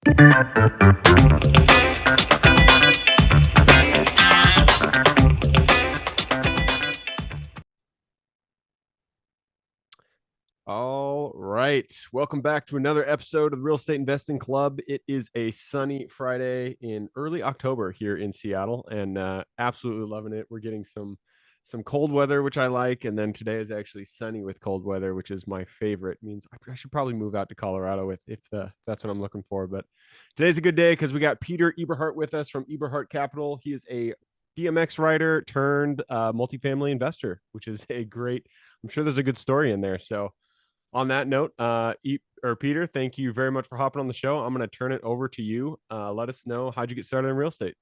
All right. Welcome back to another episode of the Real Estate Investing Club. It is a sunny Friday in early October here in Seattle, and absolutely loving it. We're getting some cold weather, which I like, and then today is actually sunny with cold weather, which is my favorite. It means I should probably move out to Colorado if that's what I'm looking for. But today's a good day because we got Peter Eberhardt with us from Eberhardt Capital. He is a BMX rider turned multifamily investor, which is a great. I'm sure there's a good story in there. So on that note, Peter, thank you very much for hopping on the show. I'm going to turn it over to you. Let us know, how'd you get started in real estate?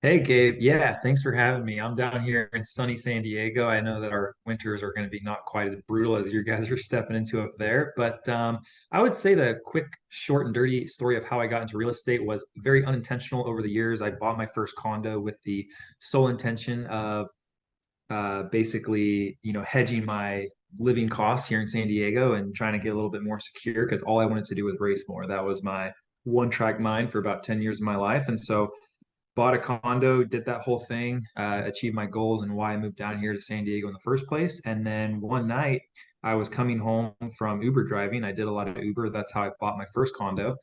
Hey Gabe, yeah, thanks for having me. I'm down here in sunny San Diego. I know that our winters are going to be not quite as brutal as you guys are stepping into up there, but I would say the quick, short, and dirty story of how I got into real estate was very unintentional over the years. I bought my first condo with the sole intention of basically, hedging my living costs here in San Diego and trying to get a little bit more secure because all I wanted to do was race more. That was my one track mind for about 10 years of my life. And so bought a condo, did that whole thing, achieved my goals and why I moved down here to San Diego in the first place. And then one night I was coming home from Uber driving. I did a lot of Uber. That's how I bought my first condo. Oh,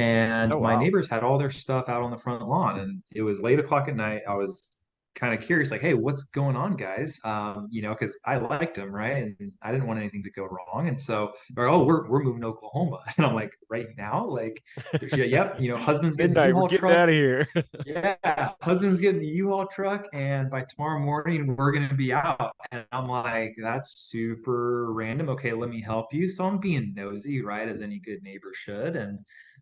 And my wow. neighbors had all their stuff out on the front lawn. And it was late o'clock at night. I was kind of curious, like, hey, what's going on, guys? Because I liked them, right? And I didn't want anything to go wrong. And so, or oh, we're moving to Oklahoma. And I'm like, right now? Like, yeah, yep, It's husband's getting the midnight. We're U-Haul getting truck. out of here. Yeah, husband's getting the U-Haul truck, and by tomorrow morning we're gonna be out. And I'm like, that's super random. Okay, let me help you. So I'm being nosy, right, as any good neighbor should. And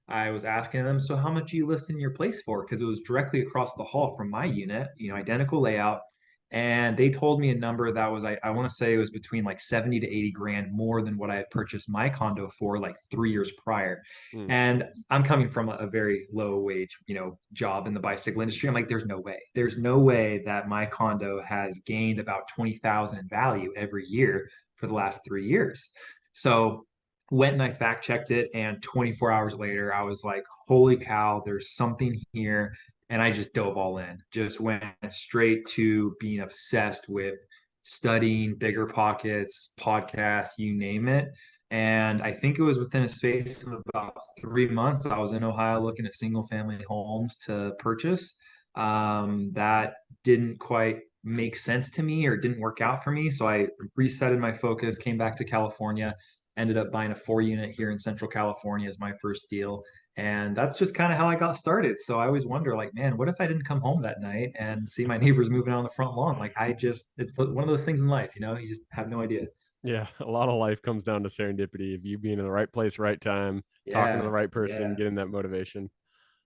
I was asking them, so how much are you listing your place for? Because it was directly across the hall from my unit, identical layout. And they told me a number that was, I want to say it was between like 70 to 80 grand more than what I had purchased my condo for like 3 years prior. Mm. And I'm coming from a very low wage, job in the bicycle industry. I'm like, there's no way. There's no way that my condo has gained about 20,000 in value every year for the last 3 years. So went and I fact checked it, and 24 hours later, I was like, holy cow, there's something here. And I just dove all in, just went straight to being obsessed with studying bigger pockets, podcasts, you name it. And I think it was within a space of about 3 months, I was in Ohio looking at single family homes to purchase. That didn't quite make sense to me or didn't work out for me. So I resetted my focus, came back to California, ended up buying a 4 unit here in Central California as my first deal. And that's just kind of how I got started. So I always wonder, like, man, what if I didn't come home that night and see my neighbors moving on the front lawn? Like, it's one of those things in life, you just have no idea. Yeah, a lot of life comes down to serendipity of you being in the right place, right time, talking to the Yeah, right person, yeah. getting that motivation.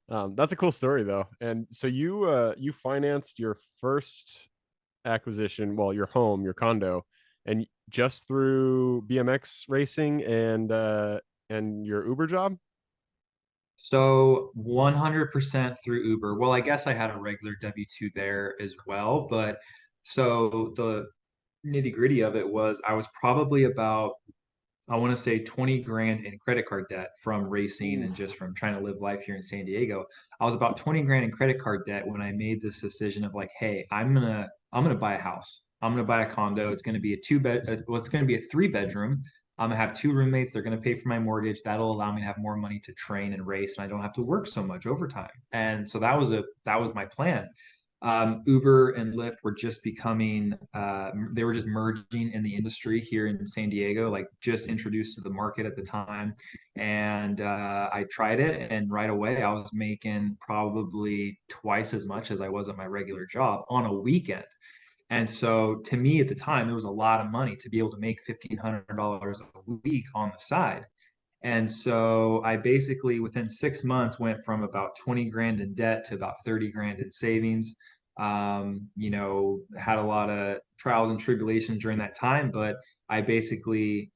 That's a cool story though. And so you financed your first acquisition, well, your home, your condo, and just through BMX racing and your Uber job. So 100% through Uber. Well, I guess I had a regular W-2 there as well, but so the nitty-gritty of it was I was probably about, I want to say 20 grand in credit card debt from racing Ooh. and just from trying to live life here in San Diego. I was about 20 grand in credit card debt when I made this decision of like, hey, I'm gonna buy a house. I'm gonna buy a condo. It's gonna be a well, it's gonna be a 3 bedroom. I'm gonna have two roommates. They're gonna pay for my mortgage. That'll allow me to have more money to train and race, and I don't have to work so much overtime. And so that was my plan. Uber and Lyft were just becoming, they were just merging in the industry here in San Diego, like just introduced to the market at the time. And I tried it, and right away I was making probably twice as much as I was at my regular job on a weekend. And so to me at the time, it was a lot of money to be able to make $1,500 a week on the side. And so I basically, within 6 months, went from about 20 grand in debt to about 30 grand in savings. Had a lot of trials and tribulations during that time, but I basically,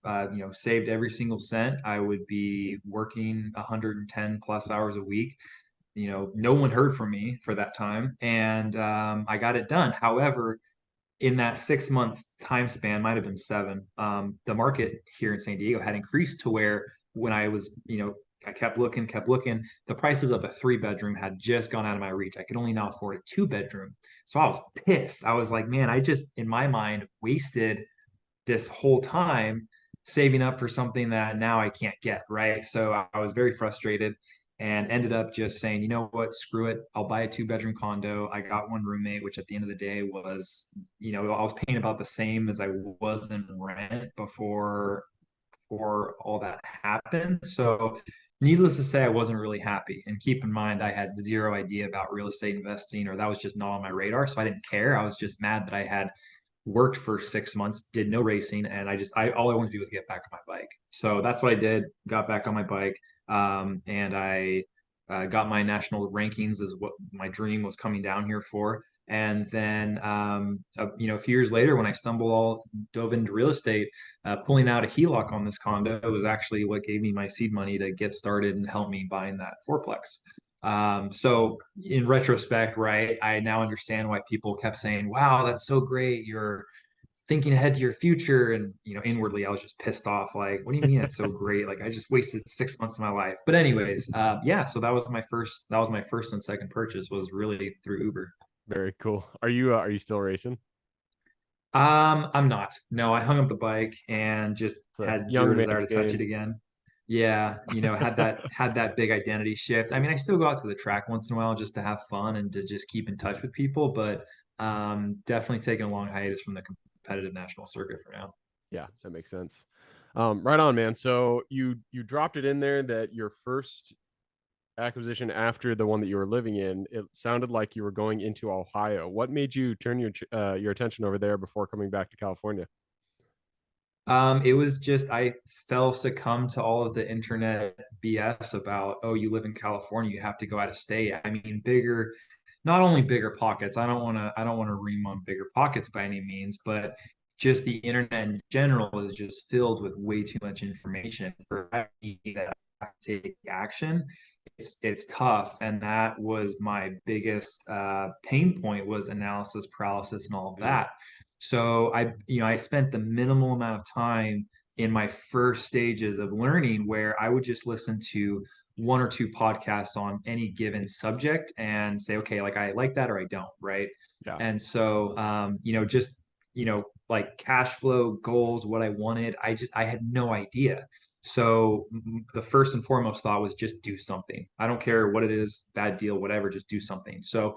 saved every single cent. I would be working 110 plus hours a week. No one heard from me for that time, and I got it done. However, in that 6 months time span, might have been seven, the market here in San Diego had increased to where when I was, I kept looking, kept looking. The prices of a 3 bedroom had just gone out of my reach. I could only now afford a 2 bedroom. So I was pissed. I was like, man, I just, in my mind, wasted this whole time saving up for something that now I can't get, right? So I was very frustrated and ended up just saying, you know what, screw it. I'll buy a 2 bedroom condo. I got one roommate, which at the end of the day was, I was paying about the same as I was in rent before all that happened. So needless to say, I wasn't really happy. And keep in mind, I had zero idea about real estate investing, or that was just not on my radar. So I didn't care. I was just mad that I had worked for 6 months, did no racing, and I all I wanted to do was get back on my bike. So that's what I did. Got back on my bike, and I got my national rankings, is what my dream was coming down here for. And then, a few years later, when I dove into real estate, pulling out a HELOC on this condo was actually what gave me my seed money to get started and help me buying that fourplex. So in retrospect, right, I now understand why people kept saying, wow, that's so great. You're thinking ahead to your future. And, inwardly, I was just pissed off. Like, what do you mean it's so great? Like, I just wasted 6 months of my life. But anyways, yeah, so that was my first and second purchase, was really through Uber. Very cool. Are you still racing? I'm not. No, I hung up the bike and just It's a had zero young desire man's to touch game. it again. Yeah, had that big identity shift. I mean, I still go out to the track once in a while just to have fun and to just keep in touch with people, but definitely taking a long hiatus from the competitive national circuit for now. Yeah, that makes sense. Right on, man. So you dropped it in there that your first acquisition after the one that you were living in, it sounded like you were going into Ohio. What made you turn your attention over there before coming back to California? It was just I fell succumb to all of the internet BS about, oh, you live in California, you have to go out of state. I mean, not only bigger pockets. I don't want to ream on bigger pockets by any means, but just the internet in general is just filled with way too much information for me to take action. It's tough, and that was my biggest pain point, was analysis paralysis and all of that. So I spent the minimal amount of time in my first stages of learning where I would just listen to one or two podcasts on any given subject and say, okay, like I like that or I don't, right? Yeah. And so, just, like cash flow goals, what I wanted, I had no idea. So the first and foremost thought was just do something. I don't care what it is, bad deal, whatever, just do something. So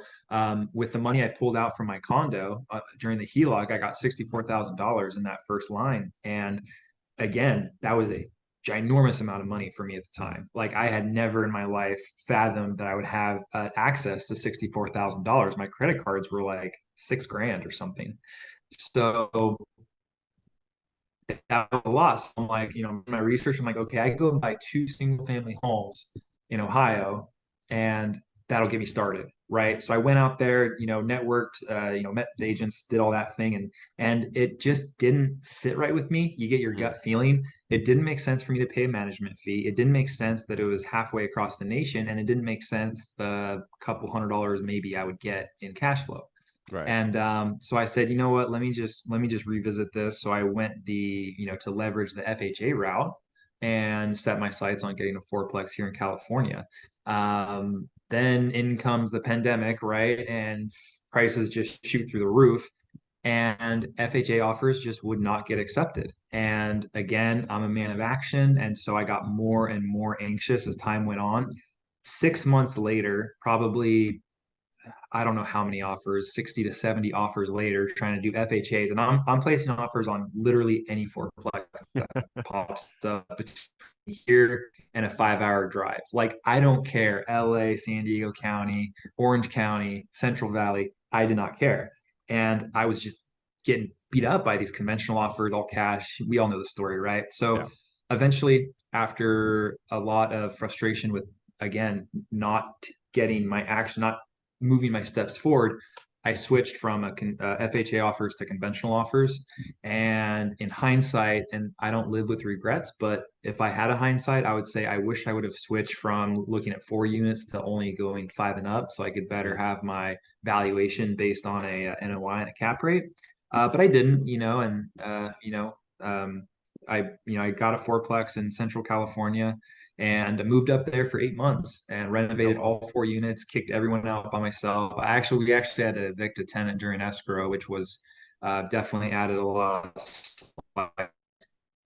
with the money I pulled out from my condo during the HELOC, I got $64,000 in that first line. And again, that was a ginormous amount of money for me at the time. Like, I had never in my life fathomed that I would have access to $64,000. My credit cards were like 6 grand or something. So that was a lot. So I'm like, in my research, I'm like, okay, I can go and buy 2 single family homes in Ohio, and that'll get me started, right? So I went out there, networked, met the agents, did all that thing, and it just didn't sit right with me. You get your Mm. gut feeling. It didn't make sense for me to pay a management fee. It didn't make sense that it was halfway across the nation, and it didn't make sense the couple $100 maybe I would get in cash flow. Right. And so I said, you know what, let me just revisit this. So I went to leverage the FHA route and set my sights on getting a fourplex here in California. Then in comes the pandemic, right? And prices just shoot through the roof. And FHA offers just would not get accepted. And again, I'm a man of action. And so I got more and more anxious as time went on. 6 months later, probably I don't know how many offers, 60 to 70 offers later, trying to do FHAs. And I'm placing offers on literally any fourplex that pops up between here and a 5 hour drive. Like, I don't care. LA, San Diego County, Orange County, Central Valley. I did not care. And I was just getting beat up by these conventional offers, all cash. We all know the story, right? So Yeah. eventually, after a lot of frustration with, again, not getting my action, not moving my steps forward, I switched from FHA offers to conventional offers. And in hindsight, and I don't live with regrets, but if I had a hindsight, I would say I wish I would have switched from looking at 4 units to only going 5 and up, so I could better Mm. have my valuation based on a NOI and a cap rate. But I didn't, and I got a fourplex in Central California, and I moved up there for 8 months and Oh, renovated wow. all 4 units, kicked everyone out by myself. We actually had to evict a tenant during escrow, which was definitely added a lot of,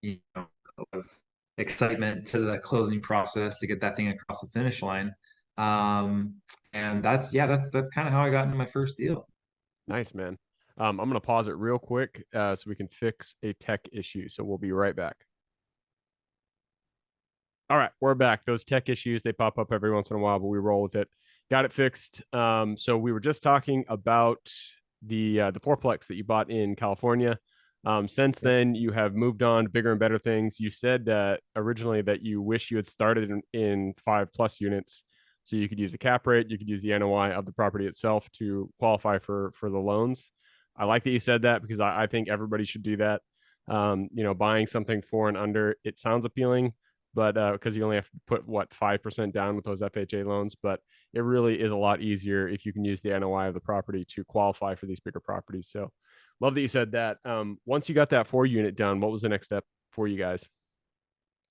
you know, of excitement to the closing process to get that thing across the finish line. Um, and that's kind of how I got into my first deal. Nice, man. I'm going to pause it real quick so we can fix a tech issue. So we'll be right back. All right, we're back. Those tech issues, they pop up every once in a while, but we roll with it. Got it fixed. So we were just talking about the fourplex that you bought in California. Since Yep. then, you have moved on to bigger and better things. You said originally that you wish you had started in 5+ units, so you could use the cap rate, you could use the NOI of the property itself to qualify for the loans. I like that you said that because I think everybody should do that. Buying something for and under, it sounds appealing, but because you only have to put what 5% down with those FHA loans, but it really is a lot easier if you can use the NOI of the property to qualify for these bigger properties. So love that you said that. Once you got that 4 unit done, what was the next step for you guys?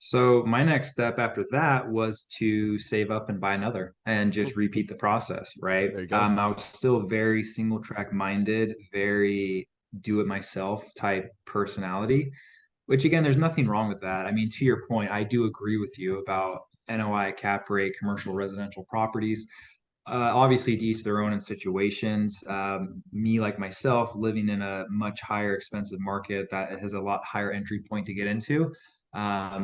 So my next step after that was to save up and buy another and Hmm, just repeat the process, right? there you go. I was still very single track minded, very do it myself type personality, which again, there's nothing wrong with that. I mean, to your point, I do agree with you about NOI cap rate, commercial residential properties. Obviously, to each their own in situations. Me, like myself, living in a much higher expensive market that has a lot higher entry point to get into.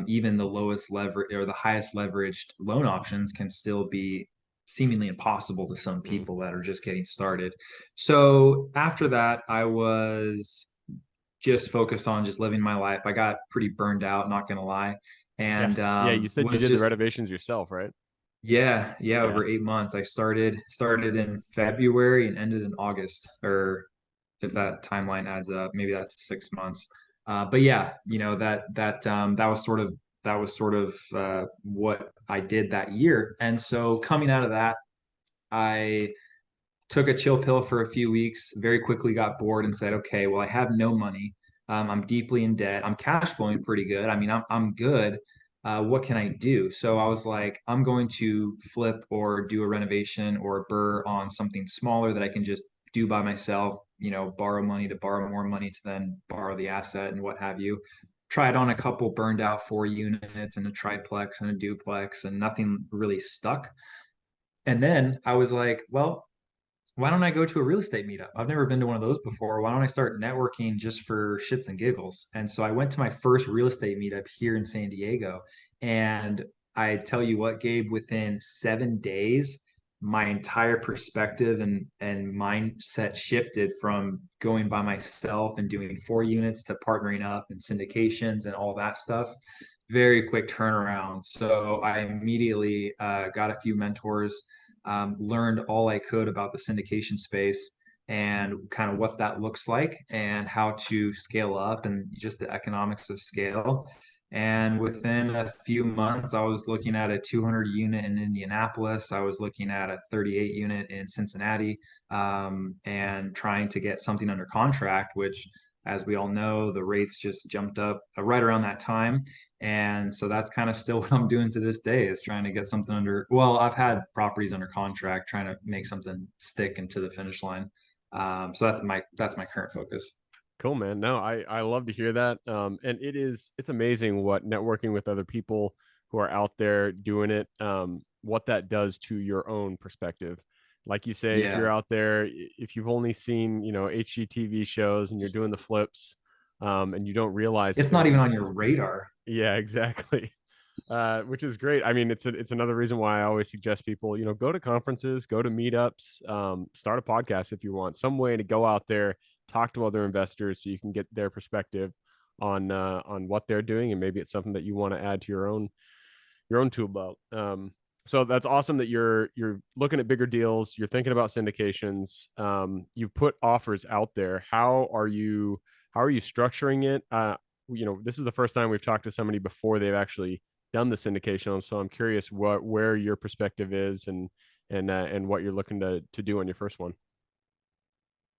Even the lowest leverage or the highest leveraged loan options can still be seemingly impossible to some Mm. people that are just getting started. So after that, I was just focused on just living my life. I got pretty burned out, not gonna lie, Yeah, and yeah. You said you was did the just renovations yourself, right? yeah, Yeah. over 8 months. I started in February and ended in August, or if that timeline adds up, maybe that's 6 months. But yeah, that was sort of what I did that year. And so coming out of that, I took a chill pill for a few weeks, very quickly got bored and said, okay, well, I have no money. I'm deeply in debt. I'm cash flowing pretty good. I mean, I'm good. What can I do? So I was like, I'm going to flip or do a renovation or a burr on something smaller that I can just do by myself, borrow money to borrow more money to then borrow the asset and what have you. Tried on a couple burned out 4 units and a triplex and a duplex, and nothing really stuck. And then I was like, well, why don't I go to a real estate meetup? I've never been to one of those before. Why don't I start networking just for shits and giggles? And so I went to my first real estate meetup here in San Diego. And I tell you what, Gabe, within 7 days, my entire perspective and mindset shifted from going by myself and doing 4 units to partnering up and syndications and all that stuff. Very quick turnaround. So I immediately got a few mentors, learned all I could about the syndication space and kind of what that looks like and how to scale up and just the economics of scale. And within a few months, I was looking at a 200 unit in Indianapolis. I was looking at a 38 unit in Cincinnati, and trying to get something under contract, which, as we all know, the rates just jumped up right around that time. And so that's kind of still what I'm doing to this day is trying to get something under, well, I've had properties under contract, trying to make something stick into the finish line. So that's my current focus. Cool, man. No, I love to hear that. And it's amazing what networking with other people who are out there doing it, what that does to your own perspective. Like you say, if you're Yeah. out there, if you've only seen, HGTV shows and you're doing the flips, and you don't realize that It's not there's even these, on your radar. yeah, exactly. Which is great. I mean, it's another reason why I always suggest people, go to conferences, go to meetups, start a podcast if you want, some way to go out there, talk to other investors, so you can get their perspective on what they're doing, and maybe it's something that you want to add to your own tool belt. So that's awesome that you're looking at bigger deals, you're thinking about syndications, you've put offers out there. How are you structuring it? This is the first time we've talked to somebody before they've actually done the syndication, so I'm curious where your perspective is, and what you're looking to do on your first one.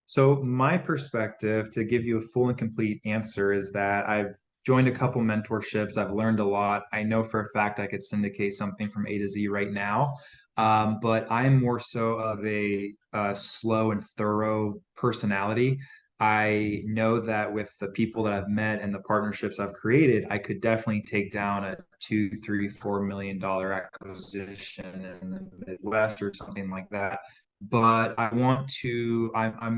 So my perspective, to give you a full and complete answer, is that I've joined a couple mentorships. I've learned a lot. I know for a fact I could syndicate something from A to Z right now. But I'm more so of a slow and thorough personality. I know that with the people that I've met and the partnerships I've created, I could definitely take down a two, three, $4 million acquisition in the Midwest or something like that. But I'm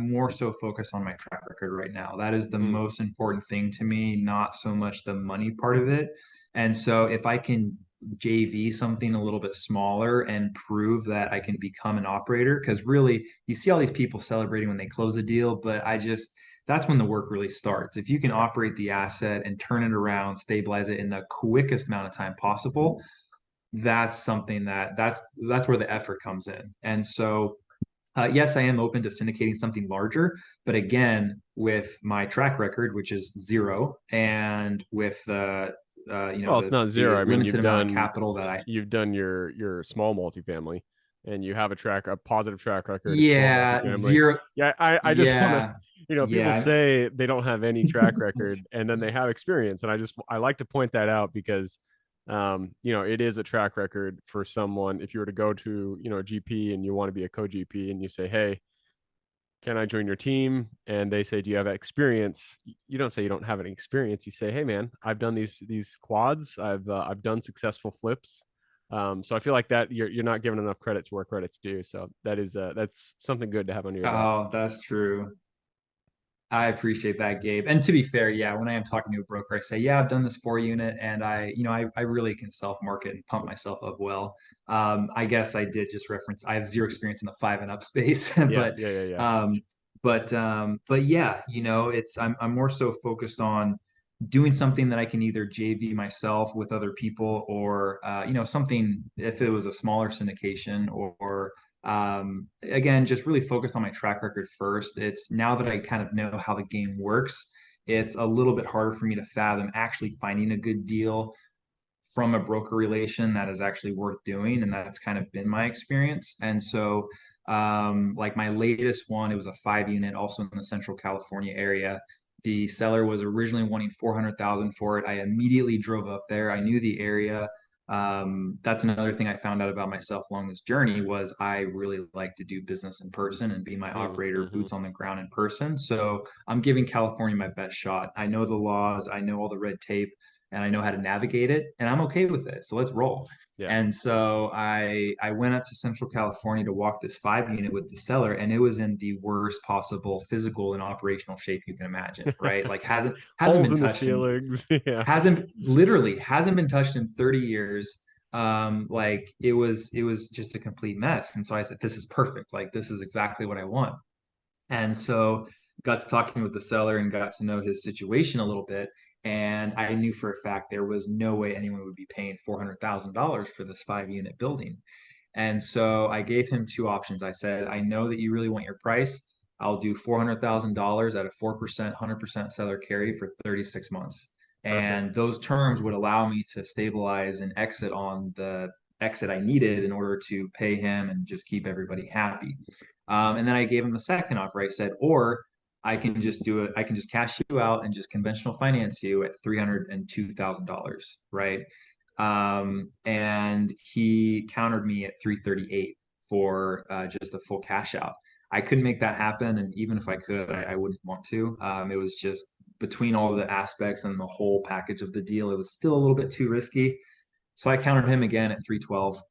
more so focused on my track record right now. That is the Mm, most important thing to me, not so much the money part of it. And so if I can JV something a little bit smaller and prove that I can become an operator, because really you see all these people celebrating when they close a deal, but that's when the work really starts. If you can yeah. operate the asset and turn it around, stabilize it in the quickest amount of time possible, that's something that's where the effort comes in. And so yes, I am open to syndicating something larger, but again, with my track record, which is zero, and with Well, it's not the zero. I mean, limited amount of capital that I you've done your small multifamily, and you have a positive track record in small yeah multifamily. zero Yeah, I just want to, yeah people yeah say they don't have any track record, and then they have experience, and I like to point that out because, it is a track record for someone. If you were to go to a GP and you want to be a co-GP, and you say, hey, can I join your team? And they say, do you have experience? You don't say you don't have any experience. You say, hey man, I've done these quads. I've done successful flips. So I feel like that you're not giving enough credit to where credit's due. So that's something good to have under your belt. oh, that's true. I appreciate that, Gabe. And to be fair, yeah, when I am talking to a broker, I say, yeah, I've done this 4 unit and I really can self market and pump myself up well. I guess I did just reference, I have zero experience in the five and up space, Yeah, but, yeah, yeah, yeah. um, but yeah, I'm more so focused on doing something that I can either JV myself with other people or, something if it was a smaller syndication or again, just really focus on my track record first. It's now that I kind of know how the game works, it's a little bit harder for me to fathom actually finding a good deal from a broker relation that is actually worth doing. And that's kind of been my experience. And so, like my latest one, it was a 5 unit, also in the Central California area. The seller was originally wanting 400,000 for it. I immediately drove up there. I knew the area. That's another thing I found out about myself along this journey was I really like to do business in person and be my operator, Mm-hmm. boots on the ground in person. So I'm giving California my best shot. I know the laws, I know all the red tape, and I know how to navigate it, and I'm okay with it. So let's roll. Yeah, And so I went up to Central California to walk this 5 unit with the seller, and it was in the worst possible physical and operational shape you can imagine, right? Like hasn't holes been in the touched in ceilings. Yeah, hasn't been touched in 30 years. Like it was just a complete mess. And so I said, this is perfect. Like this is exactly what I want. And so got to talking with the seller and got to know his situation a little bit. And I knew for a fact there was no way anyone would be paying $400,000 for this 5 unit building. And so I gave him two options. I said, I know that you really want your price. I'll do $400,000 at a 4%, 100% seller carry for 36 months. perfect. And those terms would allow me to stabilize and exit on the exit I needed in order to pay him and just keep everybody happy. And then I gave him the second offer. I said, or I can just do it. I can just cash you out and just conventional finance you at $302,000, right? And he countered me at 338 for just a full cash out. I couldn't make that happen, and even if I could, I wouldn't want to. It was just between all the aspects and the whole package of the deal, it was still a little bit too risky. So I countered him again at 312,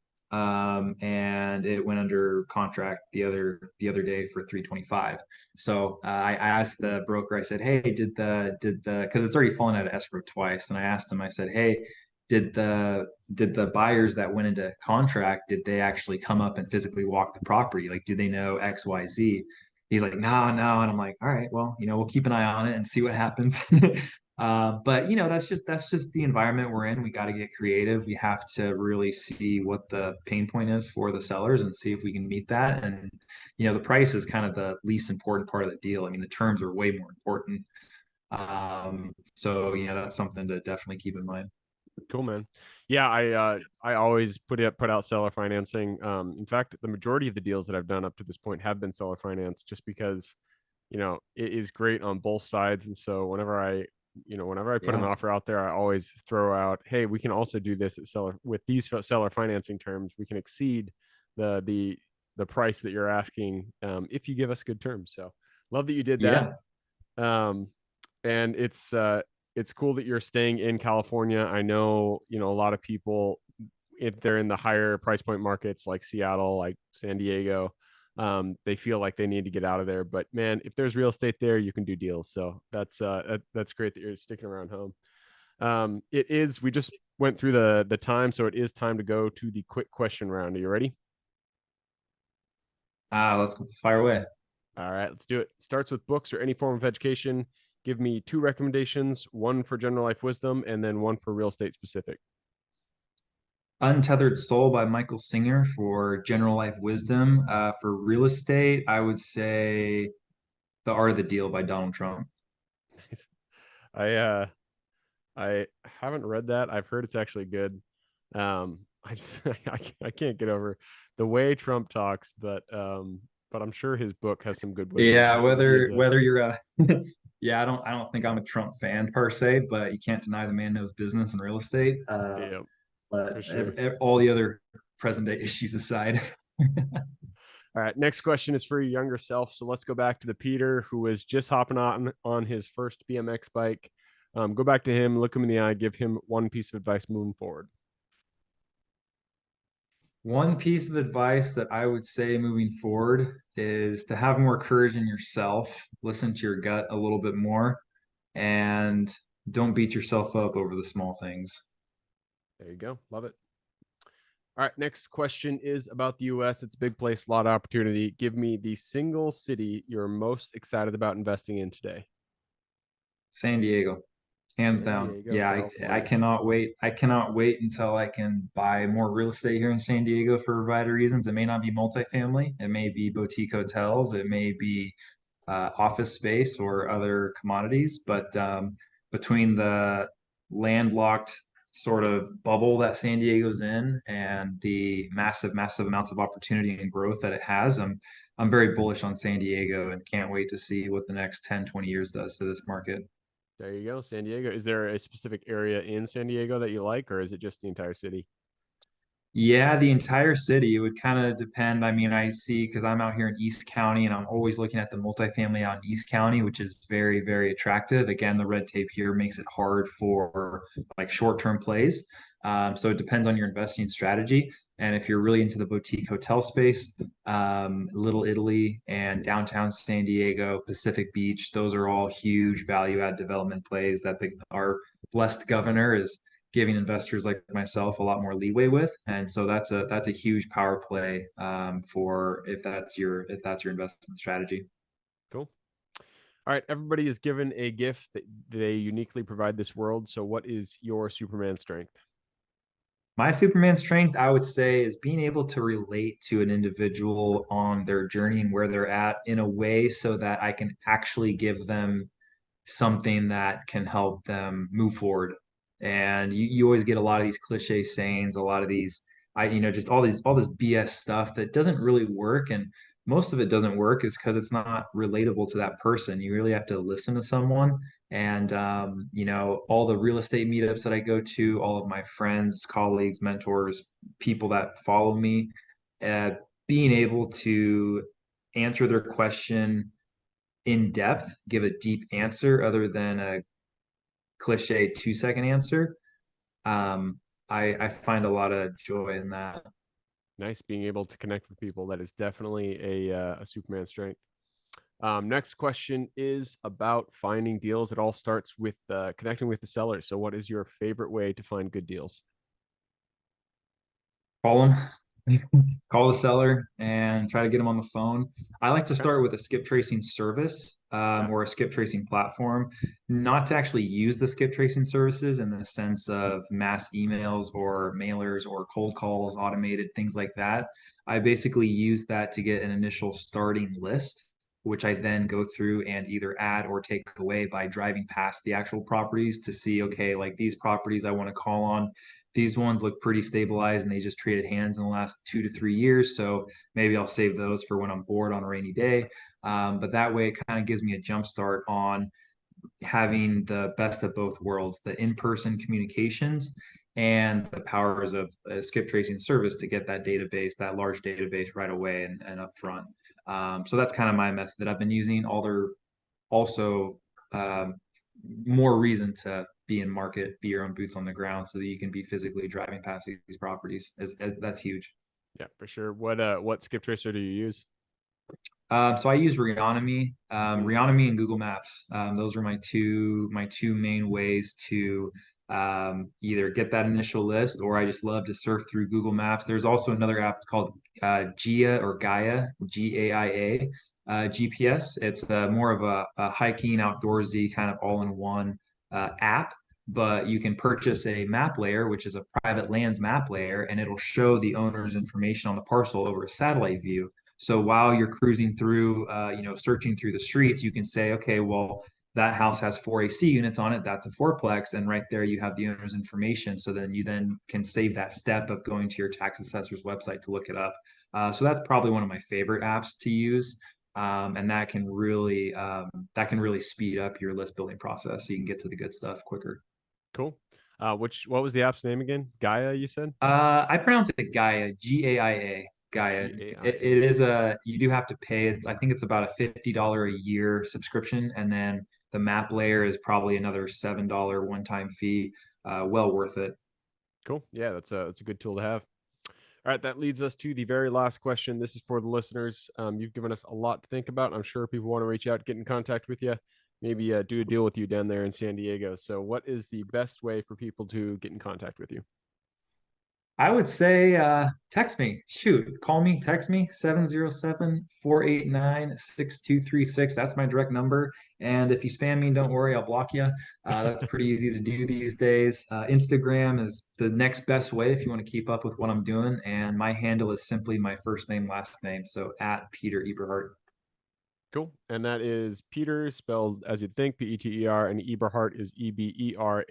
and it went under contract the other day for 325. So I asked the broker. I said, "Hey, did the because it's already fallen out of escrow twice?" And I asked him. I said, "Hey, did the buyers that went into contract did they actually come up and physically walk the property? Like, do they know X, Y, Z?" He's like, "No, no," and I'm like, "All right, well, we'll keep an eye on it and see what happens." But that's just the environment we're in. We got to get creative. We have to really see what the pain point is for the sellers and see if we can meet that. And the price is kind of the least important part of the deal. I mean, the terms are way more important. So that's something to definitely keep in mind. Cool, man. Yeah, I always put out seller financing. In fact, the majority of the deals that I've done up to this point have been seller finance, just because it is great on both sides. And so whenever I whenever I put an Yeah. offer out there, I always throw out, hey, we can also do this at seller with these seller financing terms. We can exceed the price that you're asking, if you give us good terms. So love that you did that. Yeah. Um, and it's cool that you're staying in California. I know, a lot of people, if they're in the higher price point markets like Seattle, like San Diego, they feel like they need to get out of there. But man, if there's real estate there, you can do deals. So that's great that you're sticking around home. It is. We just went through the time, so it is time to go to the quick question round. Are you ready? Let's go fire away. All right, let's do it. Starts with books or any form of education. Give me two recommendations: one for general life wisdom, and then one for real estate specific. Untethered Soul by Michael Singer for general life wisdom. For real estate, I would say The Art of the Deal by Donald Trump. I I haven't read that. I've heard it's actually good. I just I can't get over the way Trump talks, but I'm sure his book has some good wisdom Yeah, too. He is a whether you're a yeah, I don't think I'm a Trump fan per se, but you can't deny the man knows business and real estate. Yeah, for But sure. all the other present day issues aside. All right, next question is for your younger self. So let's go back to the Peter who was just hopping on his first BMX bike. Go back to him, look him in the eye, give him one piece of advice moving forward. One piece of advice that I would say moving forward is to have more courage in yourself, listen to your gut a little bit more, and don't beat yourself up over the small things. There you go. Love it. All right, next question is about the US. It's a big place, a lot of opportunity. Give me the single city you're most excited about investing in today. San Diego. Hands San down. Diego, Yeah, I California. cannot wait. I cannot wait until I can buy more real estate here in San Diego for a variety of reasons. It may not be multifamily, it may be boutique hotels, it may be office space or other commodities. But between the landlocked sort of bubble that San Diego's in and the massive, massive amounts of opportunity and growth that it has, I'm very bullish on San Diego and can't wait to see what the next 10, 20 years does to this market. There you go, San Diego. Is there a specific area in San Diego that you like, or is it just the entire city? Yeah, the entire city. It would kind of depend. I mean, I see because I'm out here in East County and I'm always looking at the multifamily out in East County, which is very, very attractive. Again, the red tape here makes it hard for like short-term plays. So it depends on your investing strategy. And if you're really into the boutique hotel space, Little Italy and downtown San Diego, Pacific Beach, those are all huge value add development plays that our blessed governor is giving investors like myself a lot more leeway with, and so that's a huge power play for if that's your investment strategy. Cool. All right, everybody is given a gift that they uniquely provide this world. So, what is your Superman strength? My Superman strength, I would say, is being able to relate to an individual on their journey and where they're at in a way so that I can actually give them something that can help them move forward. And you always get a lot of these cliche sayings, a lot of these, just all this BS stuff that doesn't really work. And most of it doesn't work is because it's not relatable to that person. You really have to listen to someone. And, all the real estate meetups that I go to, all of my friends, colleagues, mentors, people that follow me, uh, being able to answer their question in depth, give a deep answer other than a cliche 2 second answer. Um, I find a lot of joy in that. Nice being able to connect with people. That is definitely a Superman strength. Next question is about finding deals. It all starts with connecting with the seller. So, what is your favorite way to find good deals? Call them, call the seller, and try to get them on the phone. I like to Okay. start with a skip tracing service Yeah. or a skip tracing platform, not to actually use the skip tracing services in the sense of mass emails or mailers or cold calls, automated things like that. I basically use that to get an initial starting list, which I then go through and either add or take away by driving past the actual properties to see, okay, like these properties I want to call on, these ones look pretty stabilized and they just traded hands in the last 2 to 3 years. So maybe I'll save those for when I'm bored on a rainy day. But that way it kind of gives me a jump start on having the best of both worlds, the in-person communications and the powers of a skip tracing service to get that database, that large database right away and up front. So that's kind of my method that I've been using. Also um, more reason to be in market, be your own boots on the ground, so that you can be physically driving past these properties. That's huge. Yeah, for sure. What skip tracer do you use? So I use Reonomy, Mm, Reonomy and Google Maps. Those are my two main ways to either get that initial list, or I just love to surf through Google Maps. There's also another app. It's called Gia or Gaia, GAIA GPS. It's more of a hiking, outdoorsy kind of all-in-one app. But you can purchase a map layer, which is a private lands map layer, and it'll show the owner's information on the parcel over a satellite view. So while you're cruising through, searching through the streets, you can say, okay, well, that house has 4 AC units on it. That's a fourplex. And right there, you have the owner's information. So then you then can save that step of going to your tax assessor's website to look it up. So that's probably one of my favorite apps to use. And that can really speed up your list building process so you can get to the good stuff quicker. cool. What was the app's name again? Gaia, you said? I pronounce it Gaia, Gaia, Gaia. It GAIA. is you do have to pay. I think it's about a $50 a year subscription, and then the map layer is probably another $7 one-time fee. Well worth it. Cool. Yeah, that's a good tool to have. All right, that leads us to the very last question. This is for the listeners. You've given us a lot to think about. I'm sure people want to reach out, get in contact with you, maybe do a deal with you down there in San Diego. So, what is the best way for people to get in contact with you? I would say text me. Shoot, call me, text me 707-489-6236. That's my direct number. And if you spam me, don't worry, I'll block you. That's pretty easy to do these days. Instagram is the next best way if you want to keep up with what I'm doing. And my handle is simply my first name, last name. So at Peter Eberhardt. Cool. And that is Peter spelled as you'd think, Peter, and Eberhardt is Eberhardt.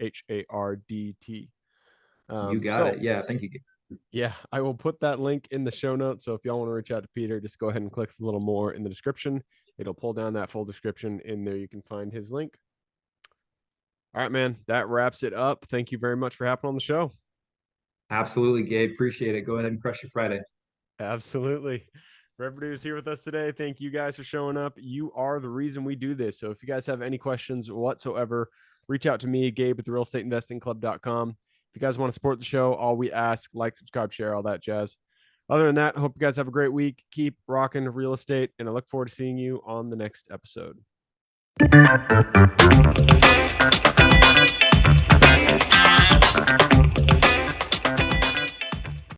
You got So it. Yeah, thank you. yeah, I will put that link in the show notes. So if y'all want to reach out to Peter, just go ahead and click a little more in the description. It'll pull down that full description. In there, you can find his link. All right, man. That wraps it up. Thank you very much for hopping on the show. Absolutely, Gabe. Appreciate it. Go ahead and crush your Friday. Absolutely. For everybody who's here with us today, thank you guys for showing up. You are the reason we do this. So if you guys have any questions whatsoever, reach out to me, Gabe at therealestateinvestingclub.com. If you guys want to support the show, all we ask, like, subscribe, share, all that jazz. Other than that, I hope you guys have a great week. Keep rocking real estate, and I look forward to seeing you on the next episode.